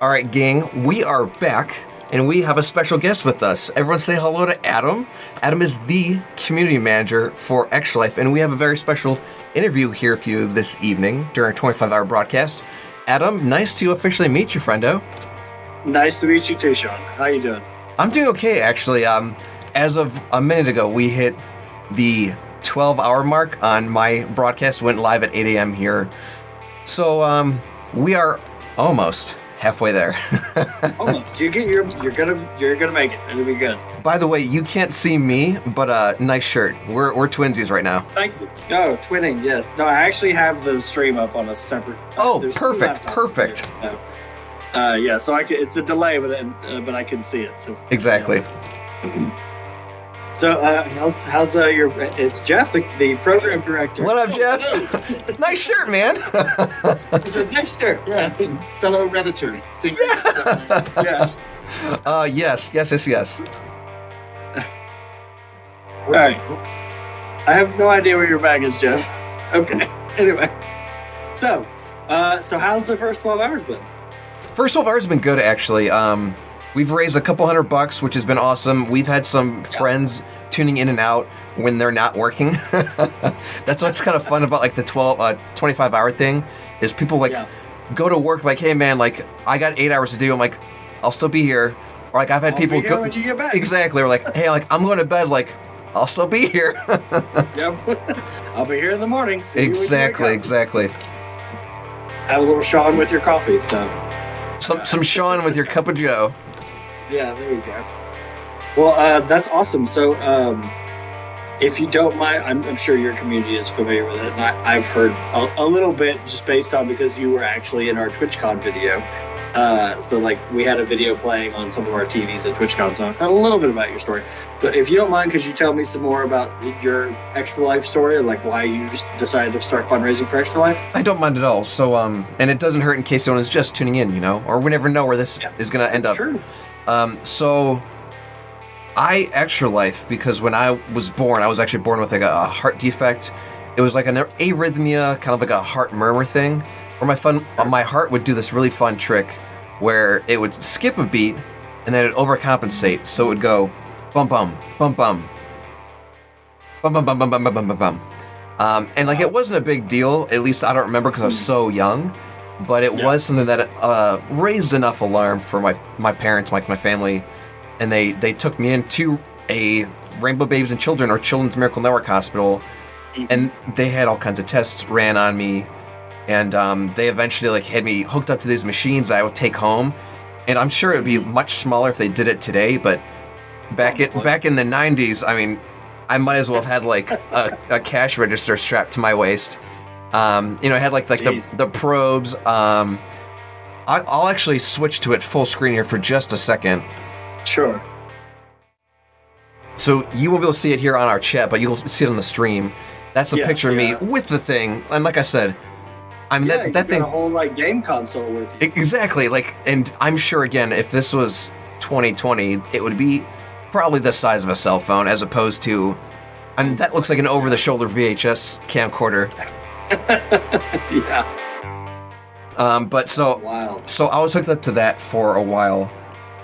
All right, gang, we are back, and we have a special guest with us. Everyone say hello to Adam. Adam is the community manager for Extra Life, and we have a very special interview here for you this evening during our 25-hour broadcast. Adam, nice to officially meet you, friendo. Nice to meet you too, Shawn. How you doing? I'm doing okay, actually. As of a minute ago, we hit the 12-hour mark on my broadcast. Went live at 8 a.m. here. So we are almost halfway there. Almost. You're gonna make it. It'll be good. By the way, you can't see me, but nice shirt. We're twinsies right now. Thank you. Oh, twinning. Yes. No, I actually have the stream up on a separate. Oh, perfect. Here, so, yeah. So it's a delay, but I can see it. So, exactly. Yeah. So how's your? It's Jeff, the program director. What up, Jeff? Nice shirt, man. It's a nice shirt. Yeah, fellow Redditor. Yeah. Yes. All right. I have no idea where your bag is, Jeff. Okay. Anyway, so how's the first 12 hours been? First 12 hours has been good, actually. We've raised a couple $100, which has been awesome. We've had some friends tuning in and out when they're not working. That's what's kind of fun about like the 25-hour thing is people go to work like, hey man, like I got 8 hours to do. I'm like, I'll still be here. Or like I've had people go when you get back. Exactly. Or like, hey, like I'm going to bed. Like I'll still be here. Yep. I'll be here in the morning. Exactly. Have a little Shawn with your coffee. So some Shawn with your cup of Joe. Yeah, there you go. Well, that's awesome. So, if you don't mind, I'm sure your community is familiar with it, and I've heard a little bit just based on because you were actually in our TwitchCon video. So, like, we had a video playing on some of our TVs at TwitchCon, so I've heard a little bit about your story. But if you don't mind, could you tell me some more about your Extra Life story, like why you decided to start fundraising for Extra Life? I don't mind at all. So, and it doesn't hurt in case someone is just tuning in, or we never know where this is going to end up. True. So I Extra Life because when I was born, I was actually born with like a heart defect. It was like an arrhythmia, kind of like a heart murmur thing, where my heart would do this really fun trick where it would skip a beat and then it'd overcompensate. So it would go bum bum bum bum bum bum bum bum bum bum bum bum. And like it wasn't a big deal, at least I don't remember because I was so young. But it was something that raised enough alarm for my parents, my family, and they took me into a Rainbow Babies and Children or Children's Miracle Network hospital, and they had all kinds of tests ran on me, and they eventually like had me hooked up to these machines I would take home, and I'm sure it would be much smaller if they did it today, but back in the 90s, I mean, I might as well have had like a cash register strapped to my waist. It had like the probes. I'll actually switch to it full screen here for just a second. Sure. So you won't be able to see it here on our chat, but you'll see it on the stream. That's a picture of me with the thing, and like I said, that thing. Got a whole like game console with you. Exactly. Like, and I'm sure again, if this was 2020, it would be probably the size of a cell phone, as opposed to, that looks like an over-the-shoulder VHS camcorder. Yeah. But so I was hooked up to that for a while,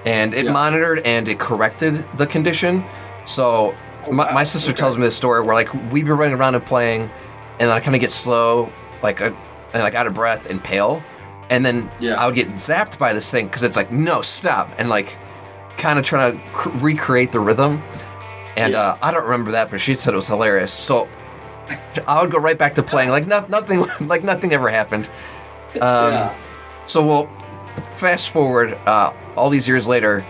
and it monitored and it corrected the condition. So my sister tells me this story where like we'd be running around and playing, and then I kind of get slow, and like out of breath and pale, and then I would get zapped by this thing because it's like no stop, and like kind of trying to recreate the rhythm. And I don't remember that, but she said it was hilarious. So I would go right back to playing like nothing ever happened. So we'll fast forward all these years later.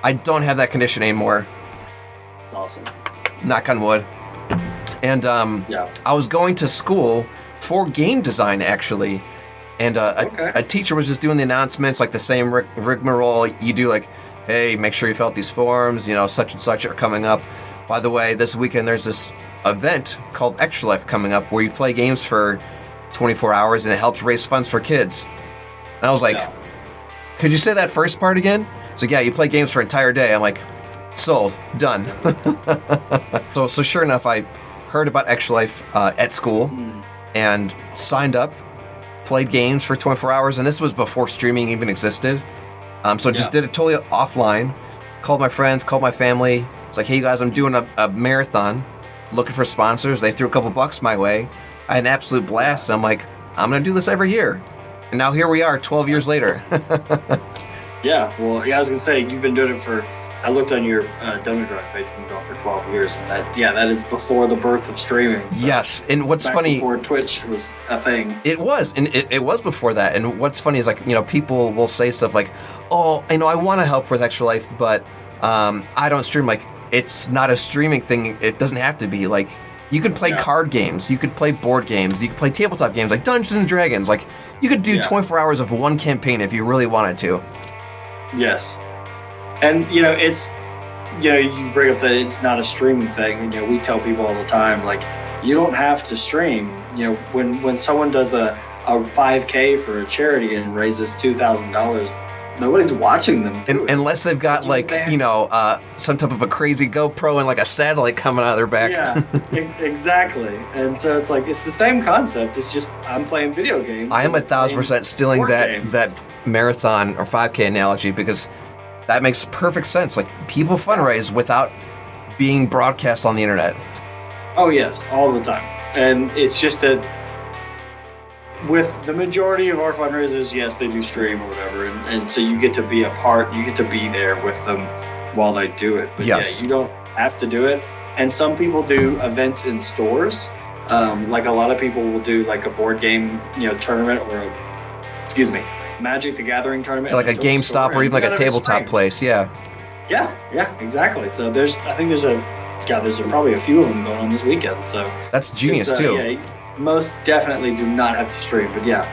I don't have that condition anymore. That's awesome. Knock on wood. And I was going to school for game design actually, and a teacher was just doing the announcements like the same rigmarole you do, like, hey, make sure you fill out these forms. Such and such are coming up. By the way, this weekend there's this event called Extra Life coming up where you play games for 24 hours and it helps raise funds for kids. And I was like, could you say that first part again? So yeah, you play games for an entire day. I'm like, sold, done. So sure enough, I heard about Extra Life at school and signed up. played games for 24 hours, and this was before streaming even existed. So just did it totally offline. Called my friends, called my family. It's like, hey, you guys, I'm doing a marathon, looking for sponsors. They threw a couple bucks my way. I had an absolute blast. And I'm like, I'm going to do this every year. And now here we are 12 years later. Yeah, well, I was going to say, you've been doing it for, I looked on your Donor Drive page, you've been going for 12 years. And that is before the birth of streaming. So yes, and what's funny... before Twitch was a thing. It was, and it was before that. And what's funny is, like, people will say stuff like, oh, I want to help with Extra Life, but I don't stream. Like, it's not a streaming thing. It doesn't have to be. Like, you could play card games. You could play board games. You could play tabletop games like Dungeons and Dragons. Like, you could do 24 hours of one campaign if you really wanted to. Yes. And, it's, you bring up that it's not a streaming thing. And, we tell people all the time, like, you don't have to stream. When someone does a 5K for a charity and raises $2,000, nobody's watching them. Unless they've got some type of a crazy GoPro and like a satellite coming out of their back. Yeah, exactly. And so it's like, it's the same concept. It's just, I'm playing video games. I am 1,000% stealing that marathon or 5K analogy, because that makes perfect sense. Like, people fundraise without being broadcast on the internet. Oh yes, all the time. And it's just that with the majority of our fundraisers, yes, they do stream or whatever, and so you get to be a part, you get to be there with them while they do it. But yes, you don't have to do it. And some people do events in stores. Like a lot of people will do like a board game, tournament, or Magic the Gathering tournament. Like a GameStop or even like a tabletop place, Yeah, exactly. So there's probably a few of them going on this weekend. So that's genius too. Yeah, most definitely do not have to stream, but yeah,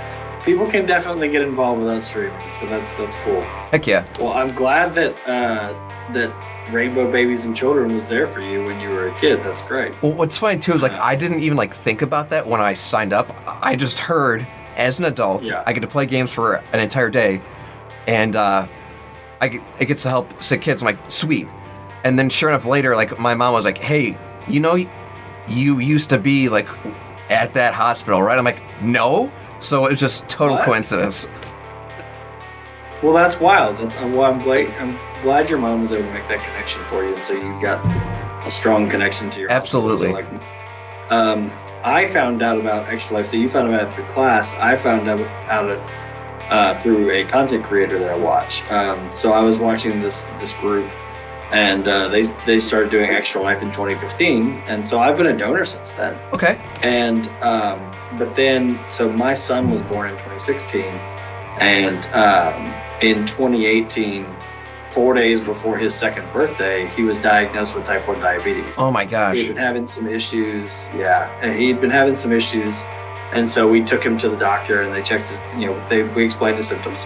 people can definitely get involved without streaming. So that's cool. Heck yeah. Well, I'm glad that Rainbow Babies and Children was there for you when you were a kid. That's great. Well, what's funny too is like I didn't even think about that when I signed up. I just heard as an adult I get to play games for an entire day, and it gets to help sick kids. I'm like, sweet. And then sure enough later, like, my mom was like, hey, you used to be like at that hospital, right? I'm like, no. So it was just total coincidence. Well, that's wild. I'm glad your mom was able to make that connection for you, and so you've got a strong connection to your absolutely. Hospital. So, I found out about Extra Life. So you found out through class. I found out through a content creator that I watch. So I was watching this group, and they started doing Extra Life in 2015, and so I've been a donor since then. Okay. And but then, so my son was born in 2016, and in 2018, 4 days before his second birthday, he was diagnosed with type 1 diabetes. Oh my gosh. He'd been having some issues. Yeah, and he'd been having some issues, and so we took him to the doctor, and they checked his, we explained the symptoms,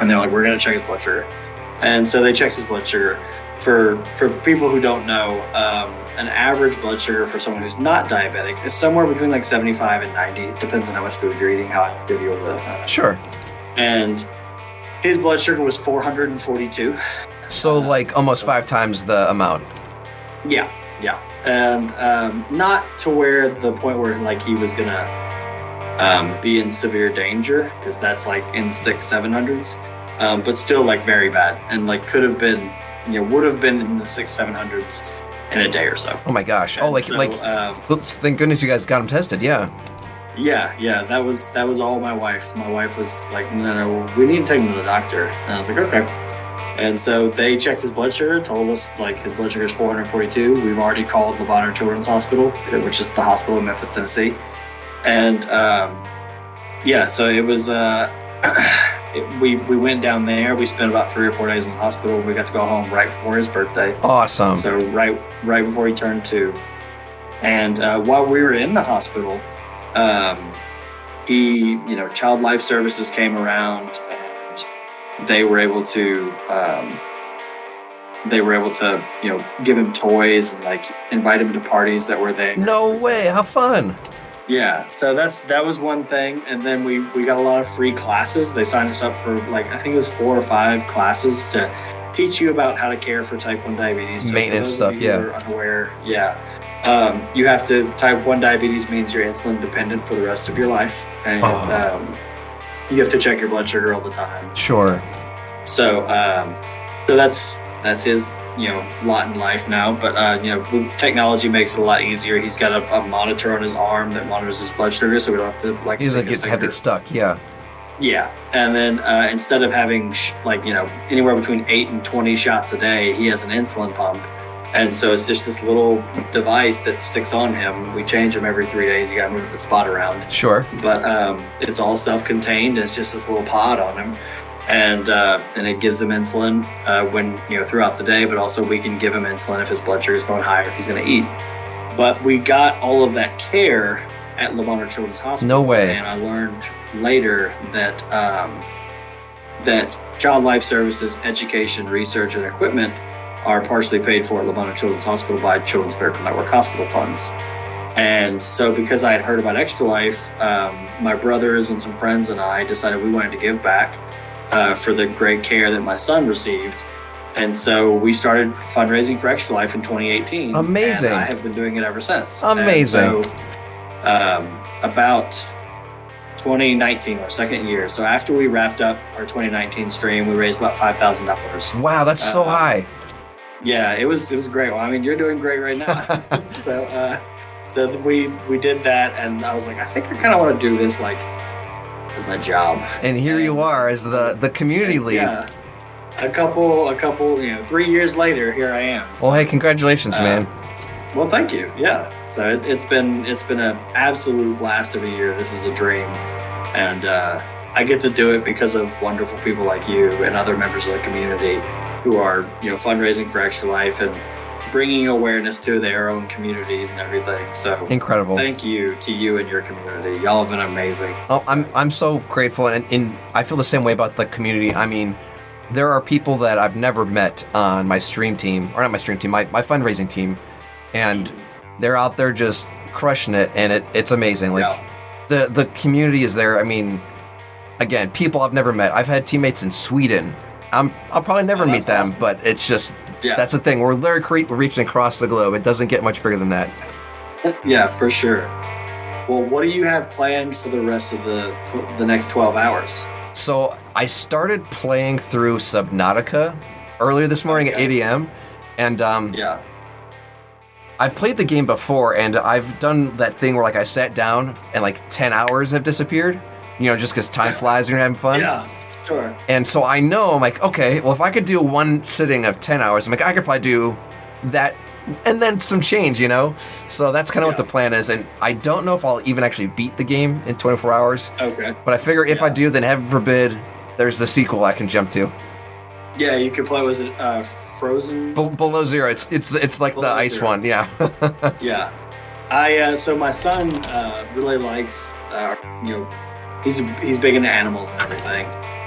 and they're like, we're going to check his blood sugar. And so they checked his blood sugar. For people who don't know, an average blood sugar for someone who's not diabetic is somewhere between like 75 and 90. It depends on how much food you're eating, how active you are. Sure. And his blood sugar was 442. So like almost 5 times the amount. Yeah. And not to where the point where like he was gonna be in severe danger, because that's like in 600-700s, but still like very bad, and like could have been, would have been in the 600-700s in a day or so. Oh my gosh! And thank goodness you guys got him tested. Yeah. That was all my wife. My wife was like, no, we need to take him to the doctor. And I was like, okay. And so they checked his blood sugar, told us like his blood sugar is 442. We've already called the Bonner Children's Hospital, which is the hospital in Memphis, Tennessee. And so it was. We went down there. We spent about 3 or 4 days in the hospital. We got to go home right before his birthday. Awesome. So right before he turned 2. And while we were in the hospital, Child Life Services came around, and they were able to give him toys and like invite him to parties that were there. No way! How fun! Yeah, so that was one thing, and then we got a lot of free classes. They signed us up for like, I think it was 4 or 5 classes to teach you about how to care for type 1 diabetes. So maintenance stuff, yeah. Unaware, yeah. You have to, type 1 diabetes means you're insulin dependent for the rest of your life. And you have to check your blood sugar all the time. Sure. So that's his, lot in life now. But, technology makes it a lot easier. He's got a monitor on his arm that monitors his blood sugar, so we don't have to, He doesn't have it stuck, yeah. Yeah, and then instead of having anywhere between 8 and 20 shots a day, he has an insulin pump, and so it's just this little device that sticks on him. We change him every 3 days. You got to move the spot around. Sure. But it's all self-contained. It's just this little pod on him, and it gives him insulin when throughout the day. But also we can give him insulin if his blood sugar is going high, or if he's going to eat. But we got all of that care at Lamont Children's Hospital. No way. And I learned later that Child Life Services education, research, and equipment are partially paid for at Lamont Children's Hospital by Children's Medical Network hospital funds. And so because I had heard about Extra Life, my brothers and some friends and I decided we wanted to give back for the great care that my son received. And so we started fundraising for Extra Life in 2018. Amazing. And I have been doing it ever since. Amazing. And so, about 2019, our second year. So after we wrapped up our 2019 stream, we raised about $5,000. Wow, that's so high. Yeah, it was great. Well, I mean, you're doing great right now. So we did that, and I was like, I think I kind of want to do this as my job. And here you are as the community lead. Yeah. A couple, 3 years later, here I am. So, well, hey, congratulations, man. Well, thank you. Yeah. So it's been an absolute blast of a year. This is a dream, and I get to do it because of wonderful people like you and other members of the community who are fundraising for Extra Life and bringing awareness to their own communities and everything. So incredible. Thank you to you and your community. Y'all have been amazing. Oh, I'm so grateful, and I feel the same way about the community. I mean, there are people that I've never met on my stream team, or not my stream team, my fundraising team, and they're out there just crushing it, and it's amazing. The community is there. I mean, again, people I've never met. I've had teammates in Sweden. I'll probably never meet them, awesome. But it's just that's the thing. We're literally reaching across the globe. It doesn't get much bigger than that. Yeah, for sure. Well, what do you have planned for the rest of the next 12 hours? So I started playing through Subnautica earlier this morning at 8 a.m. And I've played the game before, and I've done that thing where I sat down and 10 hours have disappeared, just because time flies when you're having fun. Yeah, sure. And so I know, I'm okay, well, if I could do one sitting of 10 hours, I could probably do that and then some change, So that's kind of what the plan is, and I don't know if I'll even actually beat the game in 24 hours. Okay. But I figure if I do, then heaven forbid, there's the sequel I can jump to. Yeah, you could play. Was it Frozen? Below Zero. It's like Below the ice Zero. One. Yeah. Yeah. So my son really likes. He's big into animals and everything,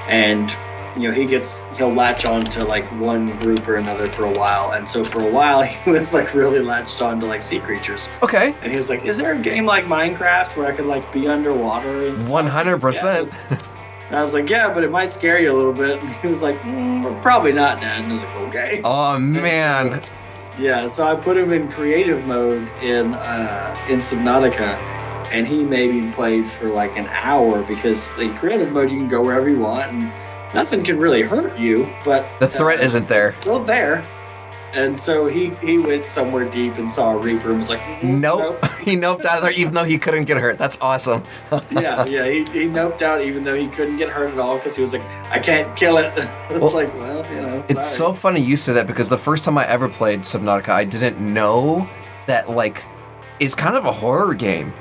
and he'll latch on to one group or another for a while, and so for a while he was really latched on to sea creatures. Okay. And he was like, "Is there a game like Minecraft where I could be underwater?" 100%. And I was like, yeah, but it might scare you a little bit. And he was like, probably not, Dad. And I was like, okay. Oh, man. So I put him in creative mode in Subnautica, and he maybe played for an hour, because in creative mode you can go wherever you want and nothing can really hurt you, but the threat isn't there. It's still there. And so he went somewhere deep and saw a Reaper and was like, nope. He noped out of there even though he couldn't get hurt. That's awesome. Yeah, he noped out even though he couldn't get hurt at all, because he was like, I can't kill it. It's It's so funny you say that, because the first time I ever played Subnautica, I didn't know that, it's kind of a horror game.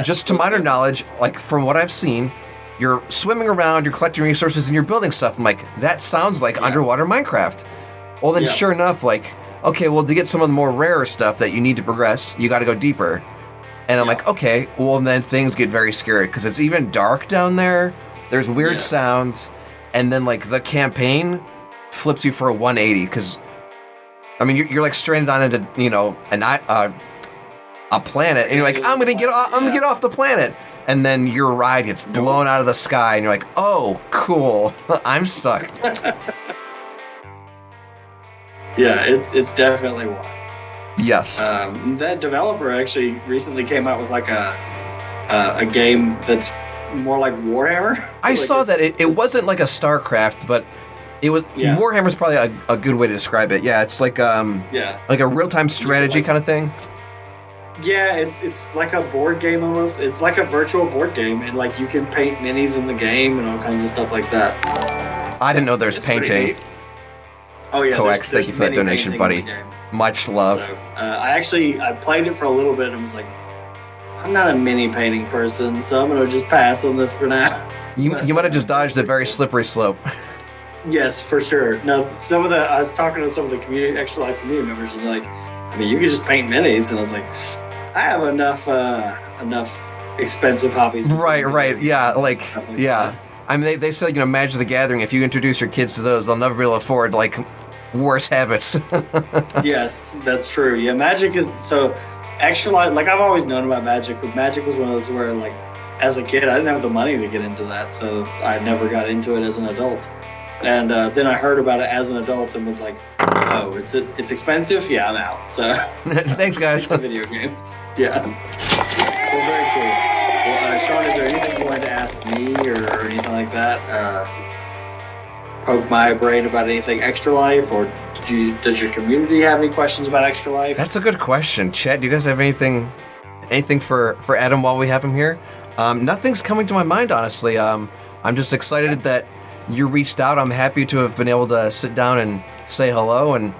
Just to minor knowledge, from what I've seen, you're swimming around, you're collecting resources, and you're building stuff. I'm like, that sounds like underwater Minecraft. Well, then sure enough, okay, well, to get some of the more rarer stuff that you need to progress, you got to go deeper. And I'm like, okay, well, then things get very scary, because it's even dark down there. There's weird sounds. And then, the campaign flips you for a 180, because, I mean, you're stranded on into, a planet, and you're like, I'm going to get off the planet. And then your ride gets blown out of the sky, and you're like, oh, cool, I'm stuck. Yeah, it's definitely one. Yes. That developer actually recently came out with like a game that's more like Warhammer. I Like saw that it wasn't like a StarCraft, but it was Warhammer's probably a good way to describe it. Yeah, it's like like a real-time strategy kind of thing. Yeah, it's like a board game almost. It's like a virtual board game, and like you can paint minis in the game and all kinds of stuff like that. I didn't know there's painting. Oh yeah, Coax, thank you for that donation, buddy. Much love. So, I played it for a little bit and was like, I'm not a mini painting person, so I'm gonna just pass on this for now. You might have just dodged a very slippery slope. Yes, for sure. No, I was talking to some of the Extra Life community members, and they're like, I mean, you could just paint minis, and I was like, I have enough expensive hobbies. Right. Yeah, like that. I mean, they said, Magic the Gathering, if you introduce your kids to those, they'll never be able to afford, like, worse habits. Yes, that's true. Yeah, Magic is... So, Extra Life... Like, I've always known about Magic, but Magic was one of those where, like, as a kid, I didn't have the money to get into that, so I never got into it as an adult. And then I heard about it as an adult and was like, oh, it's expensive? Yeah, I'm out. So thanks, guys. Video games. Yeah. Well, very cool. Well, Shawn, is there anything you wanted to ask me or anything like that? Poke my brain about anything Extra Life, or does your community have any questions about Extra Life? That's a good question. Chet, do you guys have anything for Adam while we have him here? Nothing's coming to my mind, honestly. I'm just excited that you reached out. I'm happy to have been able to sit down and say hello, and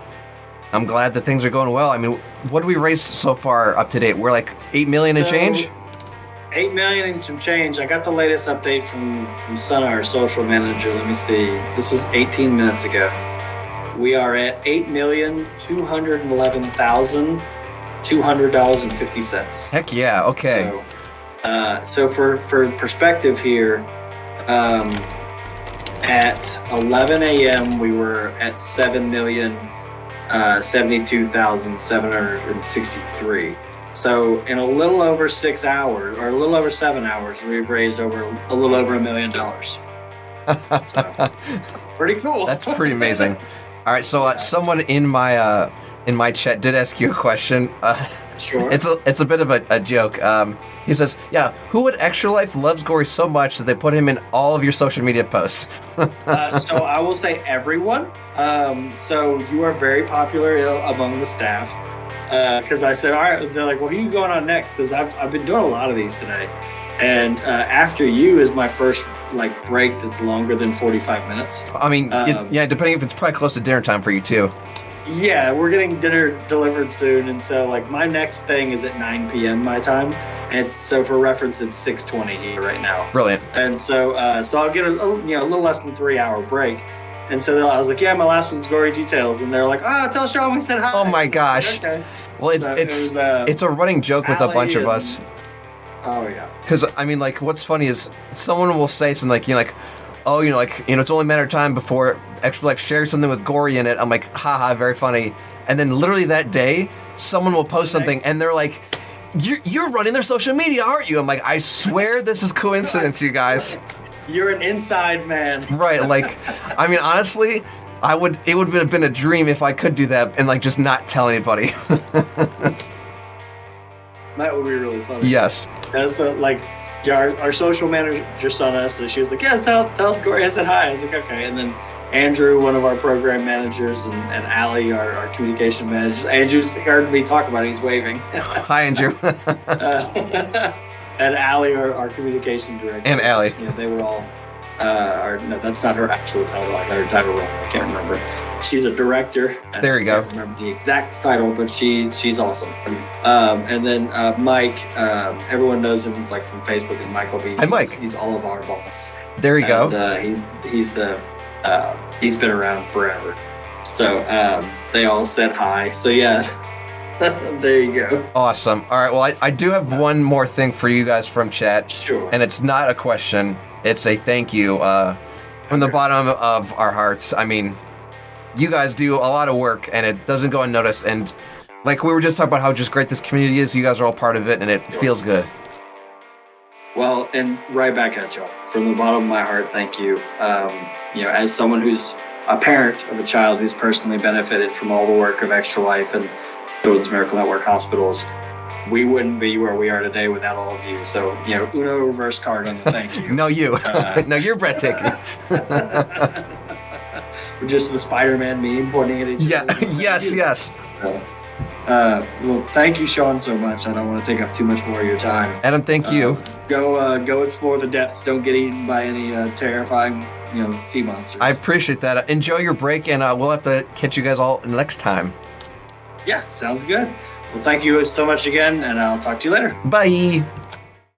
I'm glad that things are going well. I mean, what do we raise so far up to date? We're like 8 million and change? 8 million and some change. I got the latest update from Sana, our social manager. Let me see. This was 18 minutes ago. We are at $8,211,200.50. Heck yeah, okay. So for perspective here, at 11 a.m. we were at 7,072,763. So in a little over 6 hours, or a little over 7 hours, we've raised a little over $1 million. So, pretty cool. That's pretty amazing. All right, so someone in my chat did ask you a question. Sure. It's a bit of a joke. He says, "Yeah, who at Extra Life loves Gorey so much that they put him in all of your social media posts?" So I will say everyone. So you are very popular among the staff. Because I said, all right. They're like, well, who are you going on next? Because I've been doing a lot of these today, and after you is my first like break that's longer than 45 minutes. I mean, depending if it's probably close to dinner time for you too. Yeah, we're getting dinner delivered soon, and so like my next thing is at 9 p.m. my time, and so for reference, it's 6:20 here right now. Brilliant. And so I'll get a little less than 3 hour break, and so I was like, yeah, my last one's Gorey Details, and they're like, tell Shawn we said hi. Oh my gosh. Okay. Well, it's a running joke with a bunch of us. Oh yeah. Because I mean, like, what's funny is someone will say something like, it's only a matter of time before Extra Life shares something with Gorey in it. I'm like, haha, very funny. And then literally that day, someone will post something and they're like, you're running their social media, aren't you? I'm like, I swear this is coincidence, you guys. You're an inside man. Right, like, I mean, honestly, it would have been a dream if I could do that and like just not tell anybody. That would be really funny. Yes. Our social manager saw us, so she was like, yes, tell Gorey I said hi. I was like, okay. And then Andrew, one of our program managers, and Allie, our communication managers. Andrew's heard me talk about it. He's waving. Hi, Andrew. And Allie, our communication director. And Allie. Yeah, they were all... no, that's not her actual title. I got her title wrong. I can't remember. She's a director. There you go. I can't remember the exact title, but she's awesome. And then Mike, everyone knows him like from Facebook as Michael B. Hi, Mike. He's all of our boss. There you go. He's been around forever. So they all said hi. So yeah, there you go. Awesome. All right. Well, I do have one more thing for you guys from chat. Sure. And it's not a question. It's a thank you from the bottom of our hearts. I mean, you guys do a lot of work, and it doesn't go unnoticed. And like we were just talking about how just great this community is, you guys are all part of it, and it feels good. Well, and right back at you. From the bottom of my heart, thank you. As someone who's a parent of a child who's personally benefited from all the work of Extra Life and Children's Miracle Network hospitals, we wouldn't be where we are today without all of you. So, Uno reverse card on the thank you. No, you. No, you're breathtaking. We're just the Spider-Man meme pointing at each other. Yes. Well, thank you, Shawn, so much. I don't want to take up too much more of your time. Adam, thank you. Go explore the depths. Don't get eaten by any terrifying, sea monsters. I appreciate that. Enjoy your break, and we'll have to catch you guys all next time. Yeah, sounds good. Well, thank you so much again, and I'll talk to you later. Bye.